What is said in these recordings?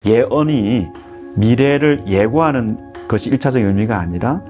예언이 미래를 예고하는 것이 1차적인 의미가 아니라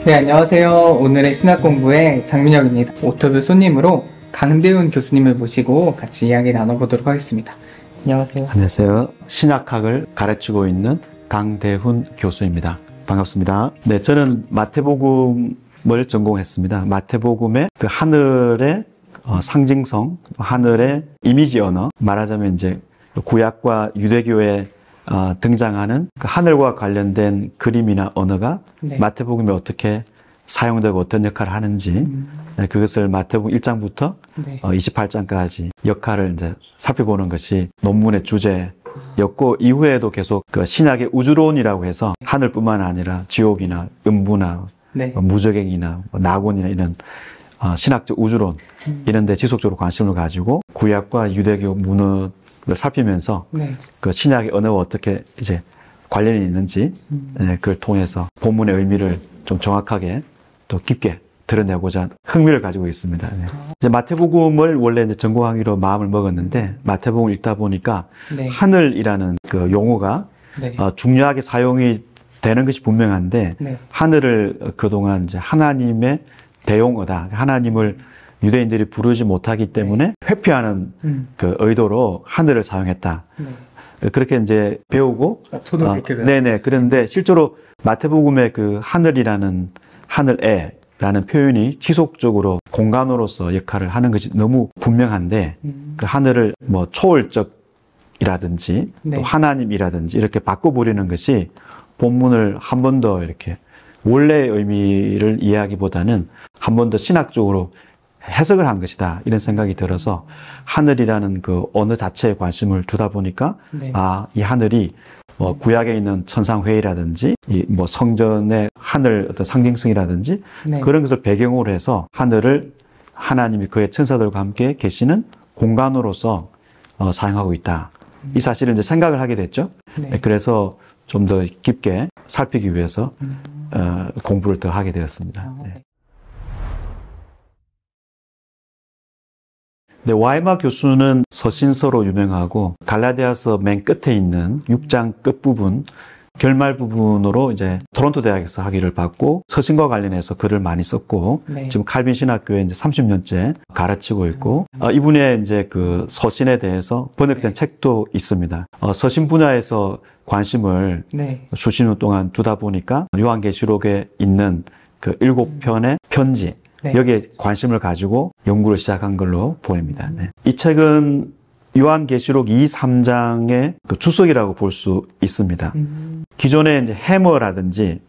네, 안녕하세요. 오늘의 신학 공부의 장민혁입니다. 오토뷰 손님으로 강대훈 교수님을 모시고 같이 이야기 나눠보도록 하겠습니다. 안녕하세요. 안녕하세요. 신학학을 가르치고 있는 강대훈 교수입니다. 반갑습니다. 네, 저는 마태복음을 전공했습니다. 마태복음의 그 하늘의 상징성, 하늘의 이미지 언어, 말하자면 이제 구약과 유대교에 등장하는 그 하늘과 관련된 그림이나 언어가 마태복음에 어떻게 사용되고 어떤 역할을 하는지 그것을 마태복음 1장부터 28장까지 역할을 이제 살펴보는 것이 논문의 주제였고, 이후에도 계속 그 신약의 우주론이라고 해서 하늘뿐만 아니라 지옥이나 음부나 무저갱이나 낙원이나 이런 신학적 우주론 이런 데 지속적으로 관심을 가지고 구약과 유대교 문헌을 살피면서 그 신약의 언어와 어떻게 이제 관련이 있는지 그걸 통해서 본문의 의미를 좀 정확하게 또 깊게 드러내고자 흥미를 가지고 있습니다. 이제 마태복음을 원래 이제 전공하기로 마음을 먹었는데 마태복음을 읽다 보니까 하늘이라는 그 용어가 중요하게 사용이 되는 것이 분명한데 하늘을 그동안 이제 하나님의 대용어다. 하나님을 유대인들이 부르지 못하기 때문에 회피하는 그 의도로 하늘을 사용했다. 그렇게 이제 배우고 저도 그렇게 배웠어요. 네네. 그런데 실제로 마태복음의 그 하늘이라는 하늘에라는 표현이 지속적으로 공간으로서 역할을 하는 것이 너무 분명한데 그 하늘을 뭐 초월적이라든지 또 하나님이라든지 이렇게 바꿔버리는 것이 본문을 한 번 더 이렇게 원래의 의미를 이해하기보다는 한 번 더 신학적으로 해석을 한 것이다, 이런 생각이 들어서 하늘이라는 그 언어 자체에 관심을 두다 보니까 이 하늘이 뭐 구약에 있는 천상회의라든지 이 뭐 성전의 하늘 어떤 상징성이라든지 그런 것을 배경으로 해서 하늘을 하나님이 그의 천사들과 함께 계시는 공간으로서 사용하고 있다. 이 사실을 이제 생각을 하게 됐죠. 그래서 좀 더 깊게 살피기 위해서 공부를 더 하게 되었습니다. 와이마 교수는 서신서로 유명하고 갈라디아서 맨 끝에 있는 6장 끝부분, 결말 부분으로 이제 토론토 대학에서 학위를 받고 서신과 관련해서 글을 많이 썼고 지금 칼빈 신학교에 이제 30년째 가르치고 있고 이분의 이제 그 서신에 대해서 번역된 책도 있습니다. 서신 분야에서 관심을 수십 년 동안 두다 보니까 요한계시록에 있는 그 7편의 편지 여기에 관심을 가지고 연구를 시작한 걸로 보입니다. 이 책은 요한계시록 2, 3장의 그 주석이라고 볼 수 있습니다. 기존에 이제 해머라든지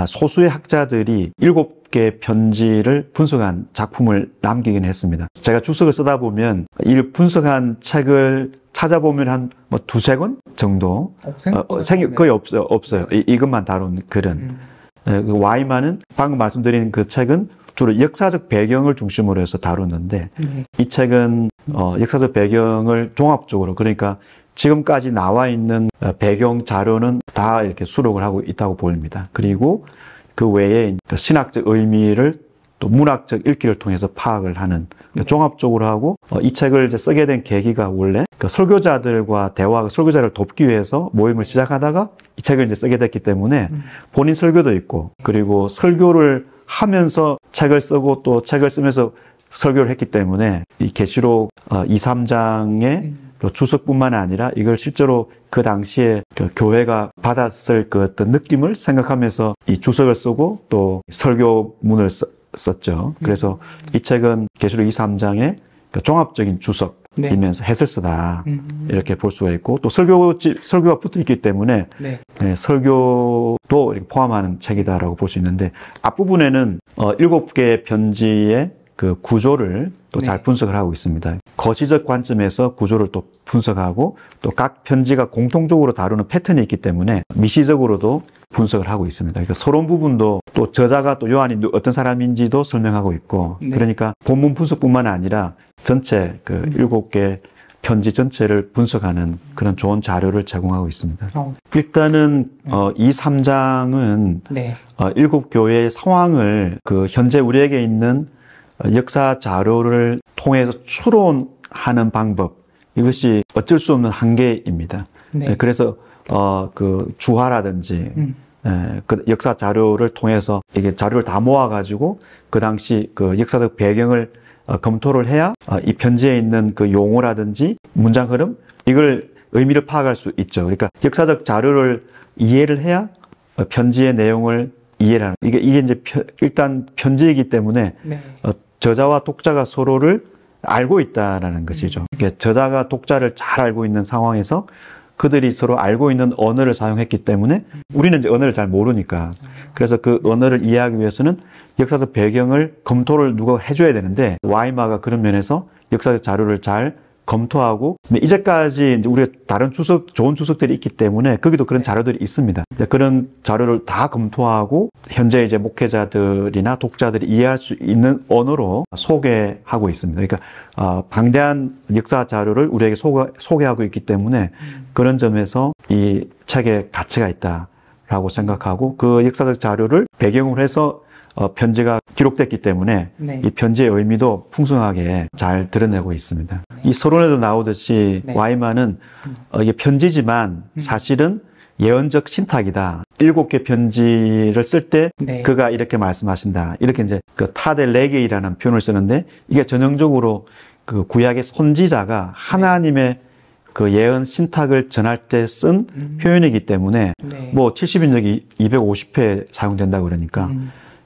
소수의 학자들이 7개의 편지를 분석한 작품을 남기긴 했습니다. 제가 주석을 쓰다 보면 이 분석한 책을 찾아보면 한 뭐 2-3권 정도 거의 없어요. 이것만 다룬 글은. 와이만은 방금 말씀드린 그 책은 주로 역사적 배경을 중심으로 해서 다루는데 이 책은 역사적 배경을 종합적으로, 그러니까 지금까지 나와 있는 배경 자료는 다 이렇게 수록을 하고 있다고 보입니다. 그리고 그 외에 신학적 의미를 또 문학적 읽기를 통해서 파악을 하는 종합적으로 하고 이 책을 이제 쓰게 된 계기가 원래 그 설교자들과 대화, 설교자를 돕기 위해서 모임을 시작하다가 이 책을 이제 쓰게 됐기 때문에 본인 설교도 있고 그리고 설교를 하면서 책을 쓰고 또 책을 쓰면서 설교를 했기 때문에 이 계시록 2, 3장의 주석뿐만 아니라 이걸 실제로 그 당시에 그 교회가 받았을 그 어떤 느낌을 생각하면서 이 주석을 쓰고 또 설교문을 썼죠. 그래서 이 책은 계시록 2, 3장의 그 종합적인 주석이면서 해설서다 이렇게 볼 수가 있고 또 설교가 붙어 있기 때문에 설교도 이렇게 포함하는 책이다라고 볼 수 있는데 앞부분에는 7개의 편지의 그 구조를 또 잘 분석을 하고 있습니다. 거시적 관점에서 구조를 또 분석하고 또 각 편지가 공통적으로 다루는 패턴이 있기 때문에 미시적으로도 분석을 하고 있습니다. 그러니까 서론 부분도 또 저자가 또 요한이 어떤 사람인지도 설명하고 있고 그러니까 본문 분석뿐만 아니라 전체 그 7개 편지 전체를 분석하는 그런 좋은 자료를 제공하고 있습니다. 일단은 2, 3장은 7교회의 상황을 그 현재 우리에게 있는 역사 자료를 통해서 추론하는 방법, 이것이 어쩔 수 없는 한계입니다. 네. 그래서 그 주화라든지 그 역사 자료를 통해서 이게 자료를 다 모아가지고 그 당시 그 역사적 배경을 검토를 해야 이 편지에 있는 그 용어라든지 문장 흐름, 이걸 의미를 파악할 수 있죠. 그러니까 역사적 자료를 이해를 해야 편지의 내용을 이해를 하는. 이게 이제 일단 편지이기 때문에 네. 저자와 독자가 서로를 알고 있다라는 것이죠. 그러니까 저자가 독자를 잘 알고 있는 상황에서 그들이 서로 알고 있는 언어를 사용했기 때문에 우리는 이제 언어를 잘 모르니까, 그래서 그 언어를 이해하기 위해서는 역사적 배경을 검토를 누가 해줘야 되는데, 와이마가 그런 면에서 역사적 자료를 잘 검토하고, 이제까지 이제 우리가 다른 주석, 좋은 주석들이 있기 때문에 거기도 그런 자료들이 있습니다. 그런 자료를 다 검토하고 현재 이제 목회자들이나 독자들이 이해할 수 있는 언어로 소개하고 있습니다. 그러니까 방대한 역사 자료를 우리에게 소개하고 있기 때문에 그런 점에서 이 책에 가치가 있다라고 생각하고, 그 역사적 자료를 배경으로 해서 편지가 기록됐기 때문에 네. 이 편지의 의미도 풍성하게 잘 드러내고 있습니다. 이 서론에도 나오듯이 네. 와이만은 이게 편지지만 사실은 예언적 신탁이다. 7개 편지를 쓸 때 네. 그가 이렇게 말씀하신다. 이렇게 이제 그 타델레게이라는 표현을 쓰는데, 이게 전형적으로 그 구약의 선지자가 하나님의 그 예언 신탁을 전할 때 쓴 표현이기 때문에 네. 뭐 70인역이 250회 사용된다고 그러니까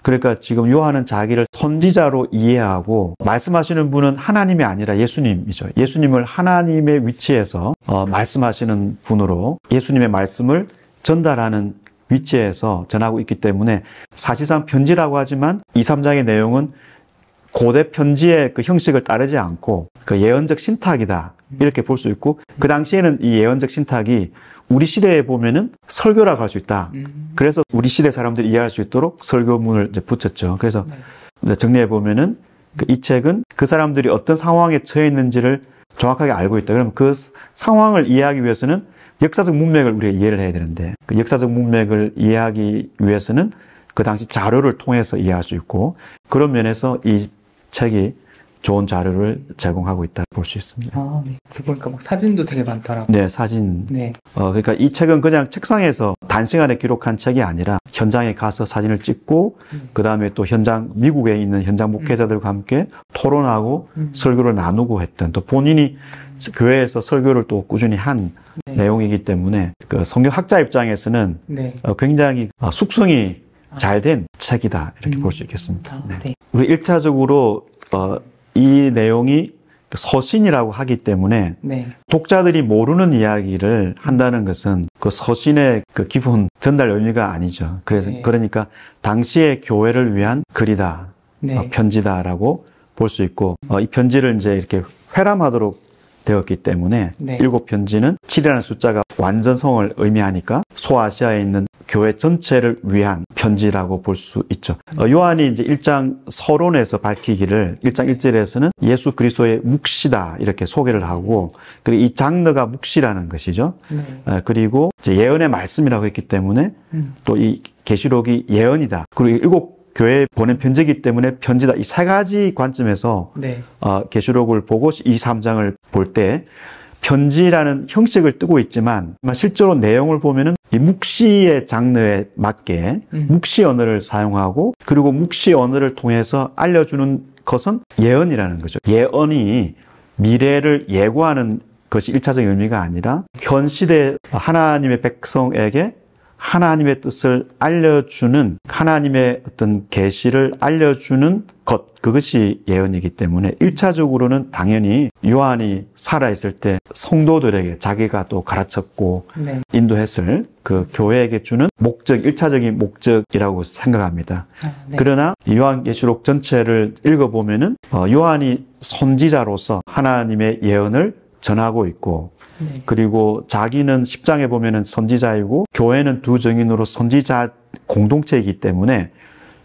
그러니까 지금 요한은 자기를 선지자로 이해하고, 말씀하시는 분은 하나님이 아니라 예수님이죠. 예수님을 하나님의 위치에서 말씀하시는 분으로 예수님의 말씀을 전달하는 위치에서 전하고 있기 때문에 사실상 편지라고 하지만 2, 3장의 내용은 고대 편지의 그 형식을 따르지 않고 그 예언적 신탁이다, 이렇게 볼 수 있고, 그 당시에는 이 예언적 신탁이 우리 시대에 보면은 설교라고 할 수 있다. 그래서 우리 시대 사람들이 이해할 수 있도록 설교문을 이제 붙였죠. 그래서 정리해 보면은 이 책은 그 사람들이 어떤 상황에 처해 있는지를 정확하게 알고 있다. 그럼 그 상황을 이해하기 위해서는 역사적 문맥을 우리가 이해를 해야 되는데, 그 역사적 문맥을 이해하기 위해서는 그 당시 자료를 통해서 이해할 수 있고, 그런 면에서 이 책이 좋은 자료를 제공하고 있다 볼 수 있습니다. 아, 네. 보니까 막 사진도 되게 많더라고요. 네, 사진. 네. 그러니까 이 책은 그냥 책상에서 단시간에 기록한 책이 아니라 현장에 가서 사진을 찍고, 그 다음에 또 미국에 있는 현장 목회자들과 함께 토론하고 설교를 나누고 했던, 또 본인이 교회에서 설교를 또 꾸준히 한 내용이기 때문에 그 성경학자 입장에서는 굉장히 숙성이 잘 된 책이다, 이렇게 볼 수 있겠습니다. 네. 우리 1차적으로 이 내용이 서신이라고 하기 때문에 독자들이 모르는 이야기를 한다는 것은 그 서신의 그 기본 전달 의미가 아니죠. 그러니까 당시의 교회를 위한 글이다, 편지다라고 볼 수 있고, 이 편지를 이제 이렇게 회람하도록 되었기 때문에 7편지는 7이라는 숫자가 완전성을 의미하니까 소아시아에 있는 교회 전체를 위한 편지라고 볼 수 있죠. 요한이 이제 1장 서론에서 밝히기를 1장 1절에서는 예수 그리스도의 묵시다, 이렇게 소개를 하고, 그리고 이 장르가 묵시라는 것이죠. 그리고 이제 예언의 말씀이라고 했기 때문에 또 이 계시록이 예언이다. 그리고 7교회에 보낸 편지이기 때문에 편지다. 이 3가지 관점에서 계시록을 보고 2, 3장을 볼 때 편지라는 형식을 띠고 있지만 실제로 내용을 보면은 이 묵시의 장르에 맞게 묵시 언어를 사용하고, 그리고 묵시 언어를 통해서 알려주는 것은 예언이라는 거죠. 예언이 미래를 예고하는 것이 1차적인 의미가 아니라 현 시대 하나님의 백성에게 하나님의 뜻을 알려주는, 하나님의 어떤 계시를 알려주는 것, 그것이 예언이기 때문에 1차적으로는 당연히 요한이 살아있을 때 성도들에게 자기가 또 가르쳤고 인도했을 그 교회에게 주는 목적, 1차적인 목적이라고 생각합니다. 그러나 요한계시록 전체를 읽어보면은 요한이 선지자로서 하나님의 예언을 전하고 있고, 그리고 자기는 10장에 보면은 선지자이고 교회는 두 증인으로 선지자 공동체이기 때문에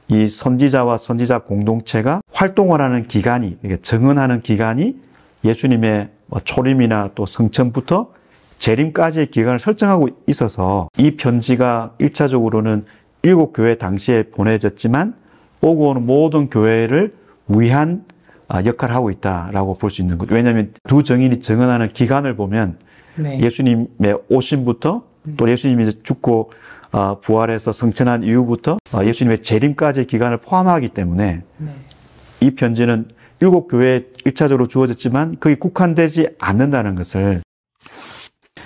이 선지자와 선지자 공동체가 활동을 하는 기간이, 증언하는 기간이 예수님의 초림이나 또 성천부터 재림까지의 기간을 설정하고 있어서 이 편지가 1차적으로는 7교회 당시에 보내졌지만 오고 오는 모든 교회를 위한 역할을 하고 있다라고 볼 수 있는 거죠. 왜냐하면 두 정인이 증언하는 기간을 보면 네. 예수님의 오심부터 또 예수님이 이제 죽고 부활해서 성천한 이후부터 예수님의 재림까지의 기간을 포함하기 때문에 네. 이 편지는 7교회에 1차적으로 주어졌지만 그게 국한되지 않는다는 것을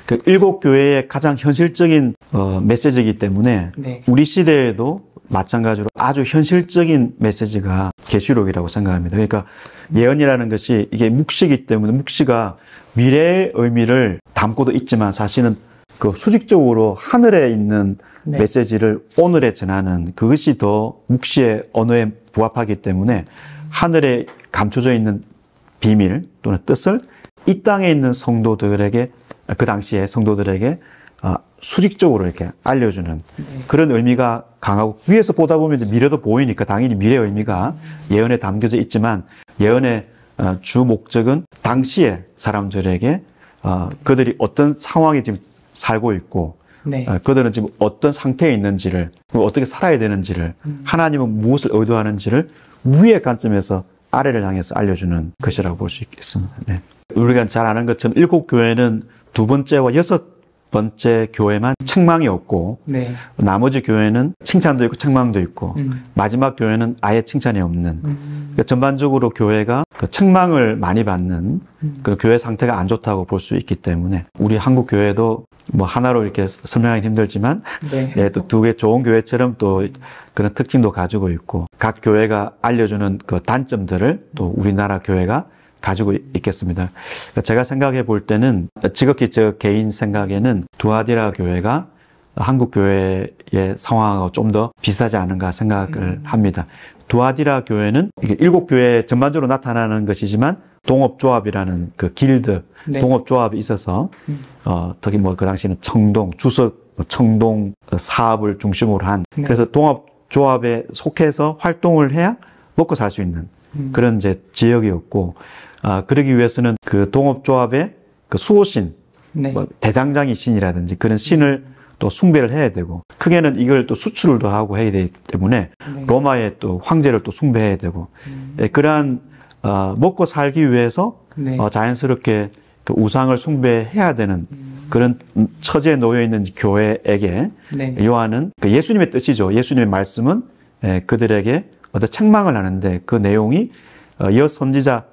그 7교회의 가장 현실적인 메시지이기 때문에 네. 우리 시대에도 마찬가지로 아주 현실적인 메시지가 계시록이라고 생각합니다. 그러니까 예언이라는 것이 이게 묵시이기 때문에 묵시가 미래의 의미를 담고도 있지만 사실은 그 수직적으로 하늘에 있는 네. 메시지를 오늘에 전하는 그것이 더 묵시의 언어에 부합하기 때문에 하늘에 감춰져 있는 비밀 또는 뜻을 이 땅에 있는 성도들에게 그 당시에 성도들에게 수직적으로 이렇게 알려주는 그런 의미가 강하고 위에서 보다 보면 이제 미래도 보이니까 당연히 미래의 의미가 예언에 담겨져 있지만 예언의 주 목적은 당시의 사람들에게 그들이 어떤 상황에 지금 살고 있고 네. 그들은 지금 어떤 상태에 있는지를 어떻게 살아야 되는지를 하나님은 무엇을 의도하는지를 위의 관점에서 아래를 향해서 알려주는 것이라고 볼 수 있겠습니다. 네. 우리가 잘 아는 것처럼 7교회는 두 번째와 6번째 교회만 책망이 없고 네. 나머지 교회는 칭찬도 있고 책망도 있고 마지막 교회는 아예 칭찬이 없는 그러니까 전반적으로 교회가 그 책망을 많이 받는 그 교회 상태가 안 좋다고 볼 수 있기 때문에 우리 한국 교회도 뭐 하나로 이렇게 설명하기 힘들지만 네. 예, 또 두 개 좋은 교회처럼 또 그런 특징도 가지고 있고 각 교회가 알려주는 그 단점들을 또 우리나라 교회가 가지고 있겠습니다. 제가 생각해 볼 때는 지극히 저 개인 생각에는 두아디라 교회가 한국 교회의 상황하고 좀 더 비슷하지 않은가 생각을 합니다. 두아디라 교회는 이게 7교회 전반적으로 나타나는 것이지만 동업조합이라는 그 길드, 네. 동업조합이 있어서 특히 뭐 그 당시에는 청동 사업을 중심으로 한 네. 그래서 동업조합에 속해서 활동을 해야 먹고 살 수 있는 그런 이제 지역이었고 그러기 위해서는 그 동업조합의 그 수호신, 네. 뭐 대장장이 신이라든지 그런 신을 또 숭배를 해야 되고 크게는 이걸 또 수출을 더 하고 해야 되기 때문에 네. 로마의 또 황제를 또 숭배해야 되고 그러한 먹고 살기 위해서 네. 자연스럽게 그 우상을 숭배해야 되는 그런 처지에 놓여 있는 교회에게 네. 요한은 그 예수님의 뜻이죠. 예수님의 말씀은 그들에게 어떤 책망을 하는데 그 내용이 여 선지자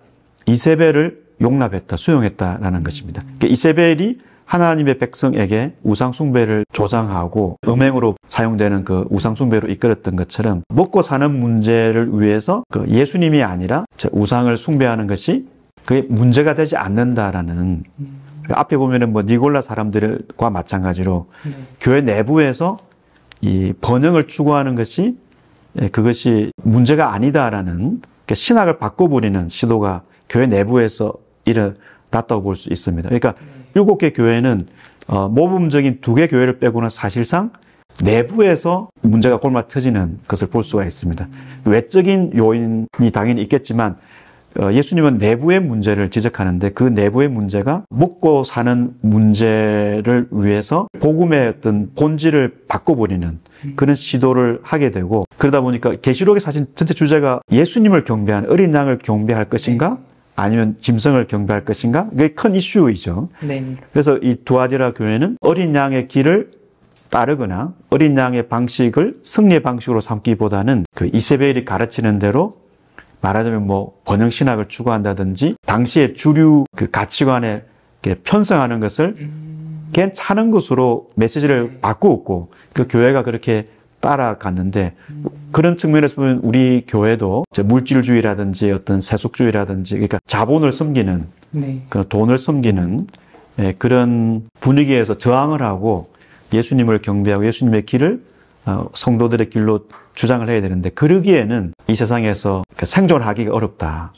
이세벨을 용납했다, 수용했다라는 것입니다. 그러니까 이세벨이 하나님의 백성에게 우상 숭배를 조장하고 음행으로 사용되는 그 우상 숭배로 이끌었던 것처럼 먹고 사는 문제를 위해서 그 예수님이 아니라 우상을 숭배하는 것이 그게 문제가 되지 않는다라는 앞에 보면은 뭐 니골라 사람들과 마찬가지로 네. 교회 내부에서 이 번영을 추구하는 것이 그것이 문제가 아니다라는 신학을 바꿔버리는 시도가 교회 내부에서 일어났다고 볼 수 있습니다. 그러니까 7개 교회는 모범적인 2개 교회를 빼고는 사실상 내부에서 문제가 골마 터지는 것을 볼 수가 있습니다. 외적인 요인이 당연히 있겠지만 예수님은 내부의 문제를 지적하는데 그 내부의 문제가 먹고 사는 문제를 위해서 복음의 어떤 본질을 바꿔버리는 그런 시도를 하게 되고 그러다 보니까 계시록의 사실 전체 주제가 예수님을 경배한 어린 양을 경배할 것인가 아니면 짐승을 경배할 것인가 그게 큰 이슈이죠. 네. 그래서 이 두아디라 교회는 어린 양의 길을 따르거나 어린 양의 방식을 승리의 방식으로 삼기보다는 그 이세벨이 가르치는 대로 말하자면 뭐 번영신학을 추구한다든지 당시의 주류 그 가치관에 편성하는 것을 괜찮은 것으로 메시지를 바꾸었고 그 교회가 그렇게 따라갔는데 그런 측면에서 보면 우리 교회도 물질주의라든지 어떤 세속주의라든지 그러니까 자본을 섬기는 네. 그런 돈을 섬기는 그런 분위기에서 저항을 하고 예수님을 경배하고 예수님의 길을 성도들의 길로 주장을 해야 되는데 그러기에는 이 세상에서 생존하기가 어렵다.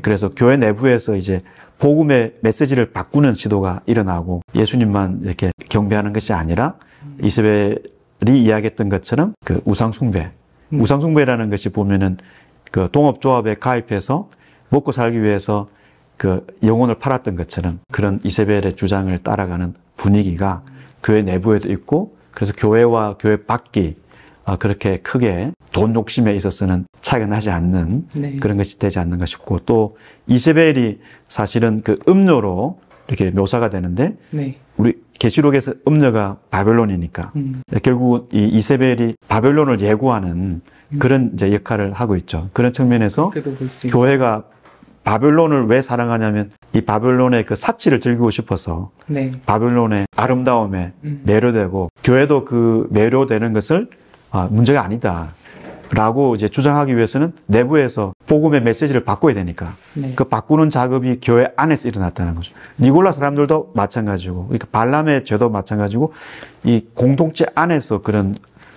그래서 교회 내부에서 이제 복음의 메시지를 바꾸는 시도가 일어나고 예수님만 이렇게 경배하는 것이 아니라 이세벨이 이야기했던 것처럼 그 우상숭배, 우상숭배라는 것이 보면은 그 동업조합에 가입해서 먹고 살기 위해서 그 영혼을 팔았던 것처럼 그런 이세벨의 주장을 따라가는 분위기가 교회 내부에도 있고 그래서 교회와 교회 밖이 그렇게 크게 돈 욕심에 있어서는 차이가 나지 않는 네. 그런 것이 되지 않는가 싶고, 또 이세벨이 사실은 그 음녀로 이렇게 묘사가 되는데 네. 우리 계시록에서 음녀가 바벨론이니까 결국 이 이세벨이 바벨론을 예고하는 그런 이제 역할을 하고 있죠. 그런 측면에서 교회가 바벨론을 왜 사랑하냐면 이 바벨론의 그 사치를 즐기고 싶어서 네. 바벨론의 아름다움에 매료되고, 교회도 그 매료되는 것을 문제가 아니다 라고 이제 주장하기 위해서는 내부에서 복음의 메시지를 바꿔야 되니까 네. 그 바꾸는 작업이 교회 안에서 일어났다는 거죠. 니골라 사람들도 마찬가지고, 그러니까 발람의 죄도 마찬가지고, 이 공동체 안에서 그런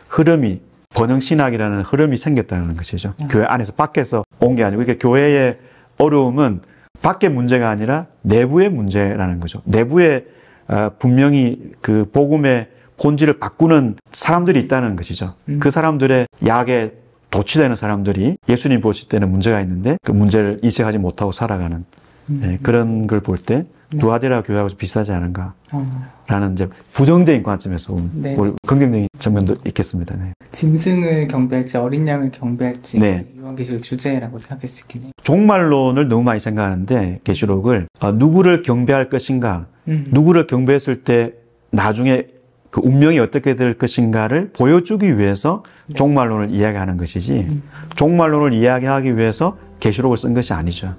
흐름이, 번영신학이라는 흐름이 생겼다는 것이죠. 교회 안에서 밖에서 온 게 아니고, 그러니까 교회의 어려움은 밖의 문제가 아니라 내부의 문제라는 거죠. 내부에 분명히 그 복음의 본질을 바꾸는 사람들이 있다는 것이죠. 그 사람들의 약에 도취되는 사람들이 예수님 보실 때는 문제가 있는데 그 문제를 인식하지 못하고 살아가는 그런 걸 볼 때 두아디라 교회하고 비슷하지 않은가라는 이제 부정적인 관점에서 보면 긍정적인 측면도 있겠습니다. 네. 짐승을 경배할지 어린 양을 경배할지 요한계시록 주제라고 생각할 수 있겠네요. 종말론을 너무 많이 생각하는데 계시록을 누구를 경배할 것인가, 누구를 경배했을 때 나중에 그 운명이 어떻게 될 것인가를 보여주기 위해서 종말론을 이야기하는 것이지, 종말론을 이야기하기 위해서 계시록을 쓴 것이 아니죠.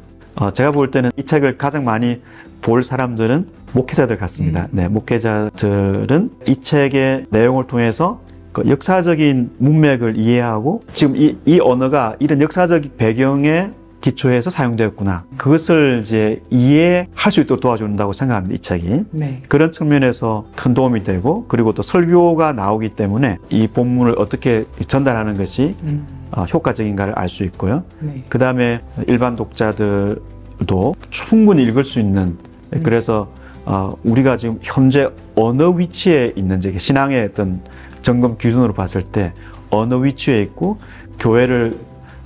제가 볼 때는 이 책을 가장 많이 볼 사람들은 목회자들 같습니다. 네, 목회자들은 이 책의 내용을 통해서 그 역사적인 문맥을 이해하고, 지금 이 언어가 이런 역사적 배경에 기초해서 사용되었구나, 그것을 이제 이해할 수 있도록 도와준다고 생각합니다, 이 책이. 네. 그런 측면에서 큰 도움이 되고, 그리고 또 설교가 나오기 때문에 이 본문을 어떻게 전달하는 것이 효과적인가를 알 수 있고요. 네. 그 다음에 일반 독자들도 충분히 읽을 수 있는, 그래서 우리가 지금 현재 어느 위치에 있는지, 신앙의 어떤 점검 기준으로 봤을 때 어느 위치에 있고 교회를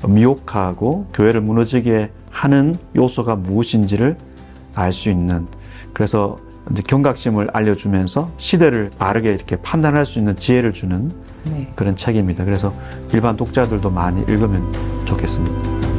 미혹하고 교회를 무너지게 하는 요소가 무엇인지를 알 수 있는, 그래서 이제 경각심을 알려주면서 시대를 바르게 이렇게 판단할 수 있는 지혜를 주는 그런 책입니다. 그래서 일반 독자들도 많이 읽으면 좋겠습니다.